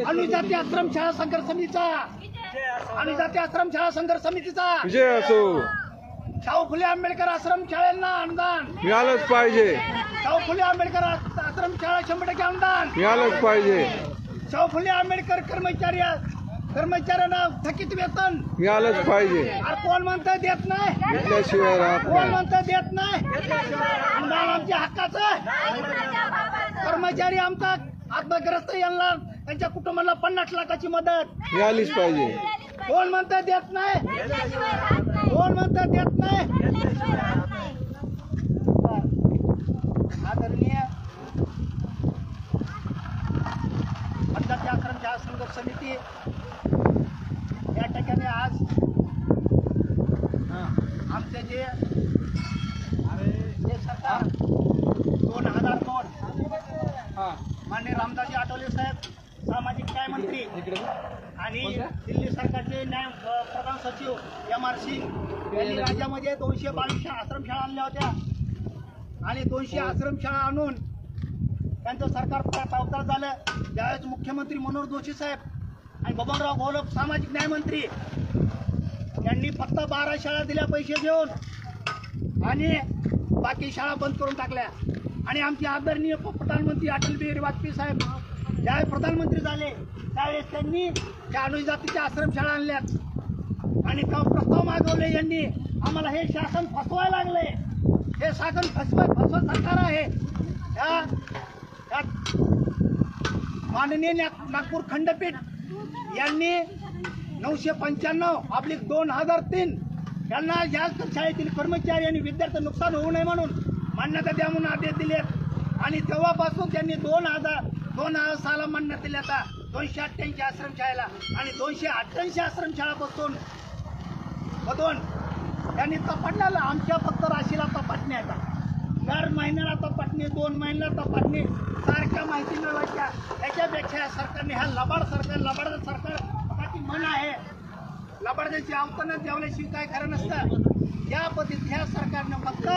अनुजाती आश्रमशाळा संघर्ष समितीचा अनुजाती आश्रमशाळा संघर्ष समितीचा विजय असो। शाहू फुले आंबेडकर आश्रमशाळेला अनुदान मिळालंच पाहिजे। शाहू फुले आंबेडकर आश्रमशाळा 100% अनुदान मिळालंच पाहिजे। शाहू फुले आंबेडकर कर्मचाऱ्यांना थकीत वेतन मिळालंच पाहिजे। कोण म्हणतं देत नाही, घेतल्याशिवाय राहत कोण नाही। म्हणतं देत नाही, अनुदान आमच्या हक्काचं आहे। कर्मचारी आमचा आत्मग्रस्त यांना त्यांच्या कुटुंबाला 50 लाखाची मदत मिळालीच पाहिजे। कोण म्हणतं देत नाही, कोण म्हणतं देत नाही। आदरणीय अनुजाती आश्रमशाळा संघर्ष समिती या ठिकाणी आज आमचे जे सरकार 2002 माननीय रामदासजी आठवले साहेब सामाजिक न्याय मंत्री आणि दिल्ली सरकारचे प्रधान सचिव MR सिंग यांनी राज्यामध्ये 222 आश्रमशाळा आणल्या होत्या आणि 200 आश्रमशाळा आणून त्यांचं सरकार अवतार झालं। त्यावेळेस मुख्यमंत्री मनोहर जोशी साहेब आणि बबनराव घोलप सामाजिक न्याय मंत्री यांनी फक्त 12 शाळा दिल्या पैसे देऊन आणि बाकी शाळा बंद करून टाकल्या। आणि आमचे आदरणीय प्रधानमंत्री अटल बिहारी वाजपेयी साहेब ज्यावेळेस प्रधानमंत्री झाले त्यावेळेस त्यांनी त्या अनुजातीच्या आश्रमशाळा आणल्यात आणि प्रस्ताव मागवले यांनी। आम्हाला हे शासन फसवायला लागले, हे शासन फसवत सरकार आहे। माननीय नागपूर खंडपीठ यांनी 995/2003 यांना या शाळेतील कर्मचारी आणि विद्यार्थी नुकसान होऊ नये म्हणून मान्यता द्या म्हणून आदेश दिले आणि तेव्हापासून त्यांनी 2000 साला मान्यता दिली आता 288 आश्रमशाळेला आणि 288 आश्रमशाळापासून त्यांनी तपासण्याला आमच्या फक्त राशीला तपासणी आता दर महिन्याला तपासणी 2 महिन्याला तपासणी सारख्या माहिती मिळवायच्या। याच्यापेक्षा सरकारने हा लबाड सरकारची म्हण आहे, लबाडची अवतरण जेवल्याशिवाय काय खरं नसतं। या पद्धतीत ह्या सरकारनं फक्त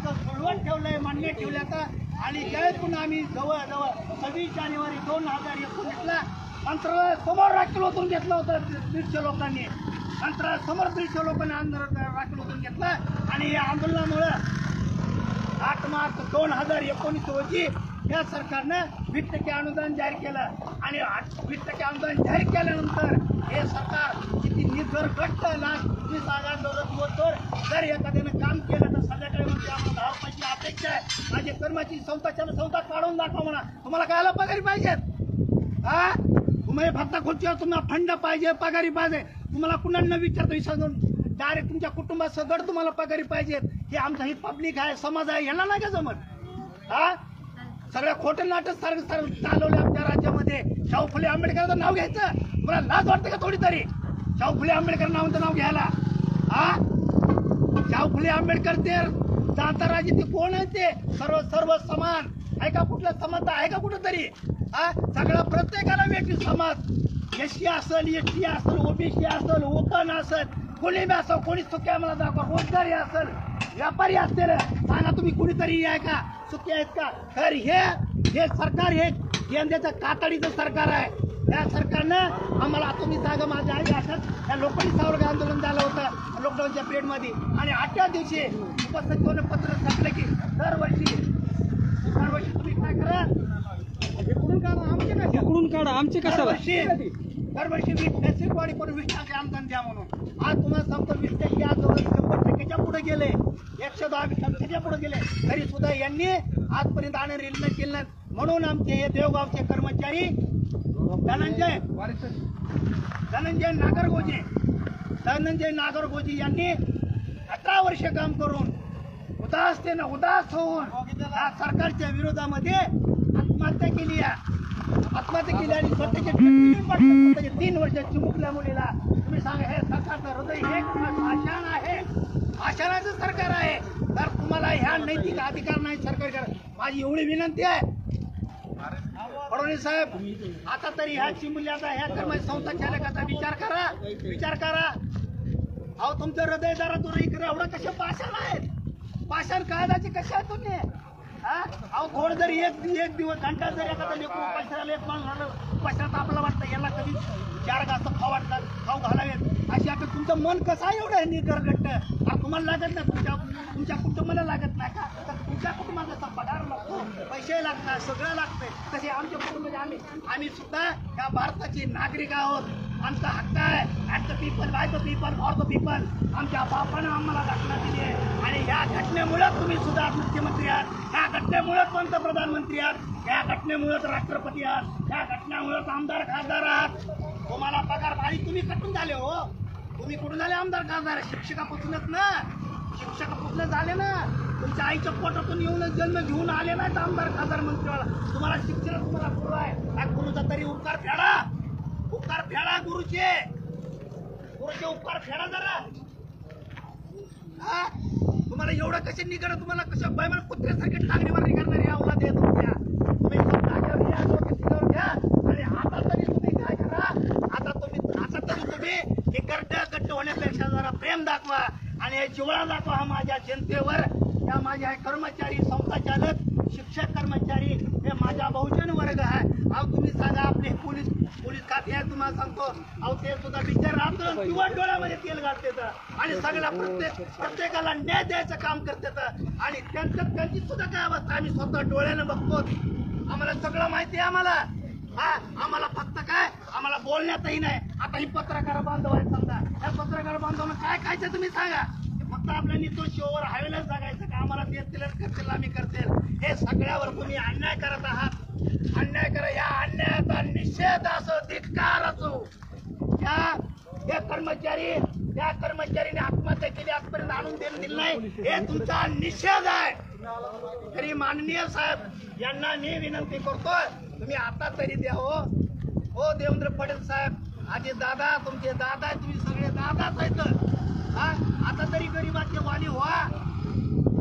सोडवून ठेवलंय, मान्य ठेवलं आता। आणि ज्यावेळेस पुन्हा आम्ही जवळजवळ 26 जानेवारी 2019ला मंत्रालयासमोर राखील ओतून घेतलं होतं 150 लोकांनी, मंत्रालयासमोर 150 लोकांनी आंदोलन राखील ओतून घेतलं आणि या आंदोलनामुळे 8 मार्च 2019 रोजी या सरकारनं 20% अनुदान जाहीर केलं आणि 20% अनुदान जाहीर केल्यानंतर हे सरकार किती निसर्गट्ट लाख 20,000 दिवसभर जर एखाद्यानं काम केलं तर संध्याकाळी म्हणजे आम्हाला 10 रुपयाची अपेक्षा आहे। माझे कर्माची संस्था काढून दाखवा म्हणा, तुम्हाला कायला पगारी पाहिजेत? हा तुम्ही फक्त खुर्चीवर तुम्हाला फंड पाहिजे, पगारी पाहिजे, तुम्हाला कुणाला विचारतो विचारून डायरेक्ट तुमच्या कुटुंबात सगळं तुम्हाला पगारी पाहिजेत। हे आमचं ही पब्लिक आहे, समाज आहे, यांना नाही का जमत? हा सगळ्या खोटं नाटक चालवले आमच्या राज्यामध्ये। शाहू फुले आंबेडकरांचं नाव घ्यायचं तुम्हाला लाज वाटतं का थोडी तरी? शाहू फुले आंबेडकर नाव घ्यायला? हा शाहू फुले आंबेडकर ते जाताराजे ते कोण आहे? ते सर्व समान आहे का? कुठला समाज आहे का कुठं तरी? हा सगळा प्रत्येकाला वेगळी समाज, SC असेल, ST असेल, OBC असेल, ओपन असेल, कोणी बी असो, कोणी सुखी आहे मला दाखवा, रोजगारी असेल, व्यापारी असतील, सांगा तुम्ही कुणीतरी आहे का सुखी आहेत का? तर हे सरकार हे यंदाचं कातडीचं सरकार आहे। या सरकारनं आम्हाला तुम्ही सांगा माझ्या आई असत या लोकांनी सावरग आंदोलन झालं होतं लॉकडाऊनच्या पिरियडमध्ये आणि 8व्या दिवशी उपसचिवानं पत्र छापलं की दरवर्षी तुम्ही काय करा, इकडून काढा आमचे कशाला दरवर्षी 20% वाढी पण 20% अनुदान द्या म्हणून। आज तुम्हाला सांगतो 20% आज 100%च्या पुढे गेले, 110% पुढे गेले, तरी सुद्धा यांनी आजपर्यंत आणि निर्णय केला। म्हणून आमचे हे देवगावचे कर्मचारी धनंजय नागरगोजे यांनी 18 वर्ष काम करून उदास होऊन या सरकारच्या विरोधामध्ये आत्महत्या केली आणि स्वतःचे 3 वर्ष चिमुकल्या मुलीला तुम्ही सांगा हे सरकारचं हृदय हे भाषण आहे, भाषणाचं सरकार आहे। तर तुम्हाला ह्या नैतिक अधिकार नाही सरकार करा। माझी एवढी विनंती आहे फडणवीस साहेब, आता तरी ह्या चिमुल्याचा ह्या कर्मचारी संस्था चालकाचा विचार करा। अहो तुमचं हृदय जरा तुम्ही इकडे एवढं कसे भाषण आहेत, भाषण कायद्याचे कसे आहेत तुम्ही? अहो थोडं जरी एक दिवस घंटा जरी एखादा लेकरू पैशाला एक माणूस झालं पैशात आपल्याला वाटतं याला कधी 4 घास खाऊ वाटतात खाऊ घालावेत अशी आता तुमचं मन कसं आहे एवढं निगरगट्ट तुम्हाला लागत नाही तुमच्या कुटुंबाला लागत नाही का तर तुमच्या कुटुंबाला जसा पगार लागतो पैसे लागतात सगळं लागतंय तसे आमच्या कुटुंबाचे आम्ही सुद्धा या भारताचे नागरिक आहोत आमचा हक्क आहे at the people by the people for the people आमच्या बापानं आम्हाला घटना दिली आहे आणि या घटनेमुळे तुम्ही सुद्धा मुख्यमंत्री आहात या घटनेमुळे पंतप्रधानमंत्री आहात या घटनेमुळेच राष्ट्रपती आहात या घटनेमुळेच आमदार खासदार आहात तुम्हाला पगार आणि तुम्ही कुठून झाले हो तुम्ही कुठून झाले आमदार खासदार शिक्षकापासूनच ना शिक्षकापासून झाले ना तुमच्या आईच्या पोटातून येऊनच जन्म घेऊन आले नाहीत आमदार खासदार मंत्रीवाला तुम्हाला शिक्षण तुम्हाला गुरु आहे या गुरुचा तरी उपकार फेडा गुरुचे उपकार फेडा जरा तुम्हाला एवढं कसे निघणं तुम्हाला कसं बैमान कुत्र्यासारखे टांगणी मारणी करणारे अवलाद आहे तुमच्या तुम्ही जागेवर या डोक्यावर घ्या आणि आता तरी तुम्ही काय करा आता तरी तुम्ही हे गट्ट होण्यापेक्षा जरा प्रेम दाखवा आणि हे जिव्हाळा दाखवा माझ्या जनतेवर या माझ्या कर्मचारी संस्थाचालक शिक्षक कर्मचारी हे माझा बहुजन वर्ग आहे अहो तुम्ही सांगा आपले पोलीस खाते आहे तुम्हाला सांगतो अहो ते सुद्धा विचार राहतो किंवा डोळ्यामध्ये तेल घालतात आणि सगळ्या प्रत्येकाला न्याय द्यायचं काम करतात आणि त्यांची सुद्धा काय अवस्था आम्ही स्वतः डोळ्यानं बघतो आम्हाला सगळं माहिती आहे आम्हाला फक्त काय आम्हाला बोलण्यातही नाही आता ही पत्रकार बांधव आहे समजा या पत्रकार बांधवांना काय खायचं तुम्ही सांगा फक्त आपल्या नितोष शिववर हायवेलाच जगायचं का आम्हाला देतीलच करतील आम्ही करतील हे सगळ्यावर तुम्ही अन्याय करत आहात अन्याय करा या अन्यायाचा निषेध असो धिक्कार असो त्या कर्मचारीने आत्महत्या केली आजपर्यंत आणून दिलं नाही हे तुमचा निषेध आहे तरी माननीय साहेब यांना मी विनंती करतोय तुम्ही आता तरी द्या हो देवेंद्र फडणवीस साहेब आधी दादा तुमचे दादा तुम्ही सगळे दादाच आहेत आता तरी गरीबाचे वाली व्हा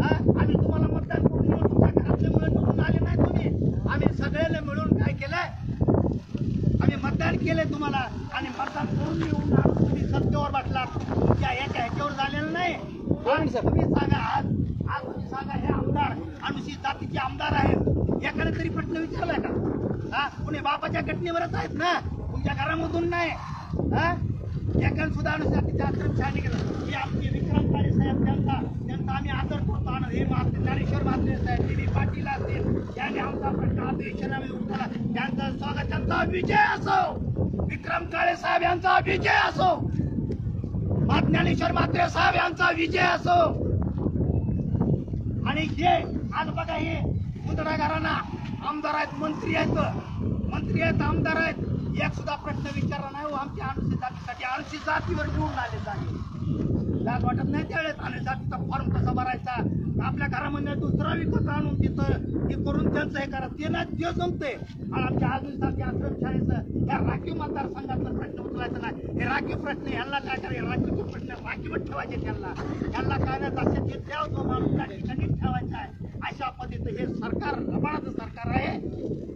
आम्ही तुम्हाला मतदान करून तुमच्या घरातले मुलं निवडून आले नाही तुम्ही आम्ही सगळ्याला मिळून काय केलंय आम्ही मतदान केलंय तुम्हाला आणि मतदान करून निवडून तुम्ही सत्तेवर बसलात तुमच्या ह्याच्यावर झालेलं नाही तुम्ही सांगा आज तुम्ही सांगा हे आमदार अनुसूचित जातीचे आमदार आहेत एखादा तरी प्रश्न विचारलाय का कुणी बापाच्या घटनेवरच आहेत ना तुमच्या घरामधून नाही एखाद सुद्धा अनुसूचित जातीच्या आश्रमशाळेने केलं हे आमचे विक्रम काळे साहेब त्यांचा आम्ही आदर करतो आणि हे ज्ञानेश्वर म्हात्रे साहेब टी. पाटील असतील यांनी आमचा प्रश्न अधिवेशनामध्ये उठवला त्यांचं स्वागत त्यांचा विजय असो विक्रम काळे साहेब यांचा विजय असो ज्ञानेश्वर म्हात्रे साहेब यांचा विजय असो आणि जे आज बघा हे मुंदडा घराणा आमदार आहेत मंत्री आहेत आमदार आहेत एक सुद्धा प्रश्न विचारला नाही हो आमच्या अनुसूचित जातीसाठी अनुसूचित जातीवर निवडून आले लाज वाटत नाही त्यावेळेस अनुसूचित जातीचा फॉर्म कसा भरायचा आपल्या घरामध्ये दुसरा विकत आणून तिथं हे करून त्यांचं हे करा ते नाही ते जमते आणि आमच्या अनुसूचित आश्रमशाळेचं या राखीव मतदारसंघातला प्रश्न उचलायचा नाही हे राखीव प्रश्न ह्यांना काय करायचे राखीवचे प्रश्न राखीवच ठेवायचे त्यांना काय नाही असं ते ठेवतो माणूस त्या ठिकाणी ठेवायचा आहे अशा पद्धतीचं हे सरकार लबाडाचं सरकार आहे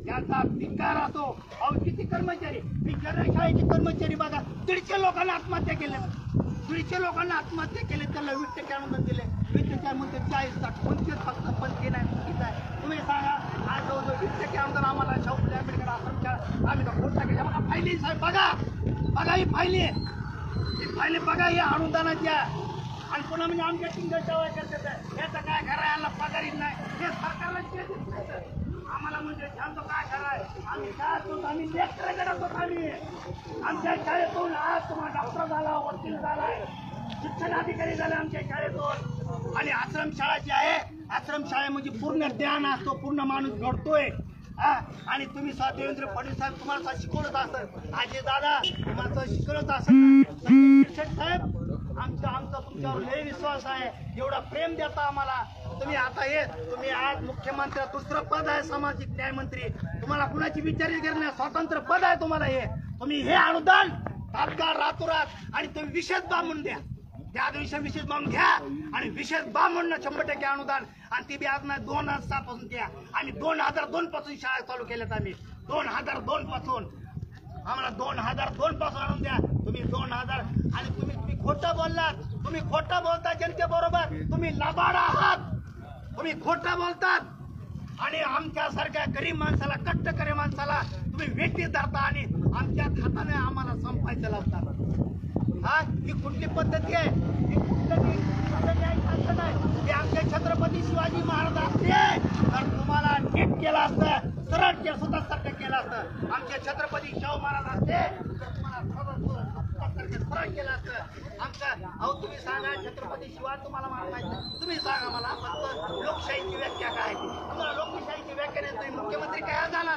याचा धिक्कार असो अहो किती कर्मचारी मी जनशाळेचे कर्मचारी बघा 150 लोकांना आत्महत्या केल्या 150 लोकांना आत्महत्या केले त्याला 20% अनुदान दिले 20% मध्ये 40 25 फक्त पण ते नाही चुकीचं आहे तुम्ही सांगा आज जवळजवळ 20% अनुदान आम्हाला शाहू फुले आंबेडकर आश्रमशाळा आम्ही तर खोटा केला बघा फायली साहेब बघा ही फायली बघा या अनुदानाच्या आणि पुन्हा म्हणजे आमच्या टिंगर सेवा करतात याचं काय खरं यांना पगारी नाही हे सरकारला आम्हाला म्हणजे सांगतो काय कराय आम्ही काय होतो आम्ही लेक्चर करत होतो आम्ही आमच्या शाळेतून आज तुम्हाला डॉक्टर झाला वकील झालाय शिक्षण अधिकारी झाले आमच्या शाळेतून आणि आश्रमशाळा जी आहे आश्रमशाळेमध्ये पूर्ण ज्ञान असतो पूर्ण माणूस घडतोय आणि तुम्ही देवेंद्र फडणवीस साहेब तुम्हाला शिकवत असत आजी दादा तुम्हाला शिकवत असत साहेब आमचा तुमच्यावर लय विश्वास आहे एवढा प्रेम देता आम्हाला तुम्ही आज मुख्यमंत्री दुसरं पद आहे सामाजिक न्याय मंत्री तुम्हाला कुणाची विचारणी करण्यास स्वतंत्र पद आहे तुम्हाला हे तुम्ही हे अनुदान तात्काळ रातोरात आणि तुम्ही विशेष बांधून द्या त्या दिवशी विशेष बांधून घ्या आणि विशेष बांधून 100% अनुदान आणि ती बी आज नाही 2007 पासून द्या आम्ही 2002 पासून शाळा चालू केल्यात आम्ही 2002 पासून आम्हाला 2002 पासून आणून द्या तुम्ही 2000 आणि तुम्ही खोटं बोललात तुम्ही खोटं बोलता जनतेबरोबर तुम्ही लबाड आहात तुम्ही खोटं बोलतात आणि आमच्यासारख्या गरीब माणसाला कष्टकरी माणसाला तुम्ही वेठी धरता आणि आमच्या हाताने आम्हाला संपायचं लावता। हा ही कुठली पद्धती आहे? ही कुठली पद्धती आहे असं नाही। हे आमचे छत्रपती शिवाजी महाराज असते तर तुम्हाला नीट केलं असतं, सरळ केलं, स्वतःसारखं केलं असतं। आमचे छत्रपती शाहू महाराज असते तर तुम्हाला सरळ केलं असतं। आमचं अहो तुम्ही सांगा छत्रपती शिवाजी तुम्हाला माहिती, तुम्ही सांगा मला फक्त लोकशाहीची व्याख्या काय? तुम्हाला लोकशाहीची व्याख्या नाही, तुम्ही मुख्यमंत्री काय झाला?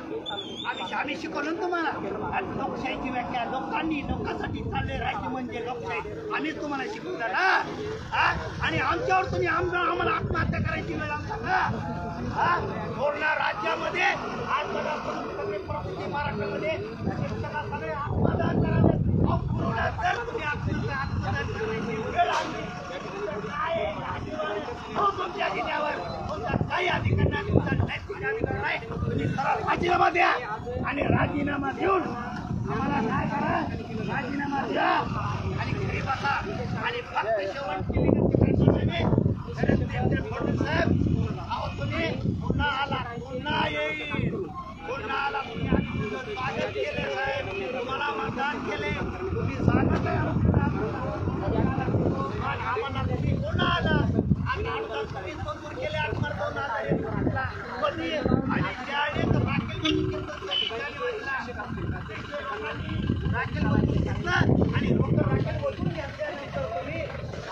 आम्ही शिकवलं ना तुम्हाला आणि लोकशाहीची व्याख्या। लोकांसाठी चालले राहायची म्हणजे लोकशाही आम्हीच तुम्हाला शिकवलं ना। आणि आमच्यावर तुम्ही आम्हाला आत्महत्या करायची वेळ आमचा का? पूर्ण राज्यामध्ये आज बघा परिस्थिती महाराष्ट्रामध्ये सगळे आत्मदान करावे। जर तुम्ही आत्मदान करायची वेळ आली काय तुमच्या जिल्ह्यावर तुमचा काही अधिकार नाही, तुमचा नैतिक अधिकार नाही। तुम्ही सरळ राजीनामा द्या आणि राजीनामा देऊन आम्हाला काय करा, राजीनामा द्या आणि घरी बसा आणि फक्त शेवटची विनंती करतो देवेंद्र फडणवीस साहेब, अहो तुम्ही पुन्हा आला, पुन्हा येईल, पुन्हा आला, तुम्ही स्वागत केले साहेब, तुम्हाला मतदान केले, तुम्ही सांगत आहे आम्हाला तुम्ही पुन्हा आला आणि आमदार तुम्ही मंजूर केले 8,2021 आणि त्यावेळेस राखेल बंधू घेतला आणि लोक राखेल बंधून घेतल्यानंतर तुम्ही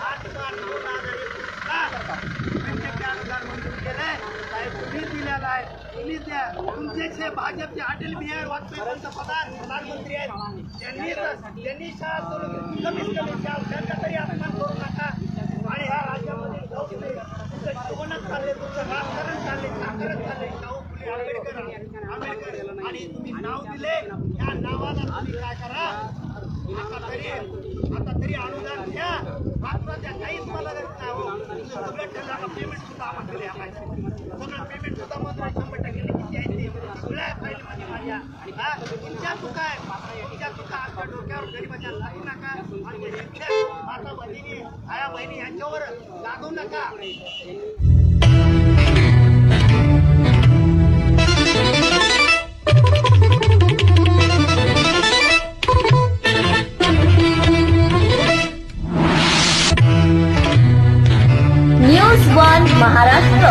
8,2021 अनुदान मंजूर केलंय साहेब, तुम्ही दिलेला आहे, तुम्ही द्या। तुमचे भाजपचे अटल बिहारी वाजपेयी प्रधानमंत्री आहेत, त्यांनी शाळा कमीत कमी त्यांचा तरी अपमान करू नका। आणि ह्या राज्यामध्ये तुमचं जीवनच चालले, तुमचं राजकारण चालले, साखरच चालले, शाहू फुले आंबेडकर आणि तुम्ही नाव दिले, या नावाला तुम्ही काय करा, आता तरी अनुदान घ्या, मात्र त्या काहीच मला नाही सगळं ठरलं। पेमेंट सुद्धा आम्हाला दिले सगळं पेमेंट सुद्धा मात्र 100% किती आहे ते सगळ्या फाईलमध्ये माझ्या तुमच्या चुका आहे, तुमच्या चुका आमच्या डोक्यावर गरीबाच्या लागू नका, आमच्या माता भगिनी आया बहिणी यांच्यावर लागू नका। न्यूज 1 महाराष्ट्र।